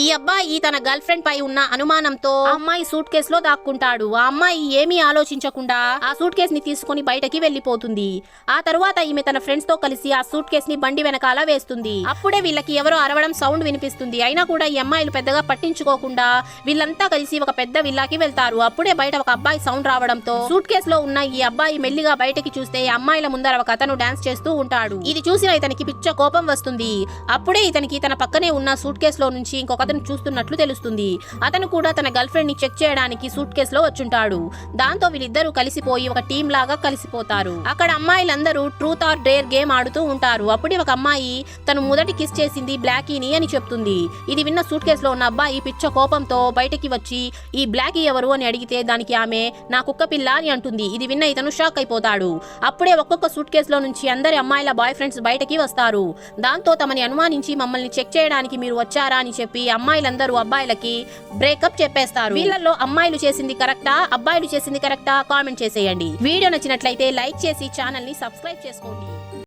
ఈ అబ్బాయి తన గర్ల్ ఫ్రెండ్ పై ఉన్న అనుమానంతో ఆ అమ్మాయి సూట్ కేస్ లో దాక్కుంటాడు. ఆ అమ్మాయి ఏమీ ఆలోచించకుండా ఆ సూట్ కేస్ ని తీసుకుని బయటకి వెళ్లిపోతుంది. ఆ తరువాత ఈమె తన ఫ్రెండ్స్ తో కలిసి ఆ సూట్ కేస్ ని బండి వెనకాల వేస్తుంది. అప్పుడే వీళ్ళకి ఎవరో అరవడం సౌండ్ వినిపిస్తుంది. అయినా కూడా ఈ అమ్మాయిలు పెద్దగా పట్టించుకోకుండా వీళ్ళంతా కలిసి ఒక పెద్ద విల్లాకి వెళ్తారు. అప్పుడే బయట ఒక అబ్బాయి సౌండ్ రావడంతో సూట్ కేస్ లో ఉన్న ఈ అబ్బాయి మెల్లిగా బయటకి చూస్తే అమ్మాయిల ముందర ఒక అతను డాన్స్ చేస్తూ ఉంటాడు. ఇది చూసిన ఇతనికి పిచ్చ కోపం వస్తుంది. అప్పుడే ఇతనికి తన పక్కనే ఉన్న సూట్ కేస్ లో నుంచి ఇంకొకతను చూస్తున్నట్లు తెలుస్తుంది. అతను కూడా తన గర్ల్ ఫ్రెండ్ ని చెక్ చేయడానికి సూట్ కేస్ లో వచ్చుంటాడు. దాంతో వీళ్ళిద్దరూ కలిసిపోయి ఒక టీం లాగా కలిసిపోతారు. అక్కడ అమ్మాయిలందరూ ట్రూత్ ఆర్ డేర్ గేమ్ ఆడుతూ ఉంటారు. అప్పుడే ఒక అమ్మాయి తను మొదటి కిస్ చేసింది బ్లాకీని అని చెప్తుంది. ఇది విన్న సూట్ కేస్ లో ఉన్న అబ్బాయి పిచ్చ కోపంతో బయటకి వచ్చి ఈ బ్లాకీ ఎవరు అని అడిగితే దానికి ఆమె నా కుక్క పిల్ల అని అంటుంది. ఇది విన్న ఇతను షాక్ అయిపోతాడు. అప్పుడే ఒక్కొక్క సూట్ కేస్ లో నుంచి అందరి అమ్మాయిల బాయ్ ఫ్రెండ్స్ బయటకి వస్తారు. దాంతో తమని అనుమానించి మమ్మల్ని చెక్ చేయడానికి మీరు వచ్చారా అని చెప్పి అమ్మాయిలందరూ అబ్బాయిలకి బ్రేకప్ చెప్పేస్తారు. వీళ్ళల్లో అమ్మాయిలు చేసింది కరెక్టా, అబ్బాయిలు చేసింది కరెక్టా కామెంట్ చేసేయండి. వీడియో నచ్చినట్లయితే లైక్ చేసి ఛానల్ ని సబ్స్క్రైబ్ చేసుకోండి.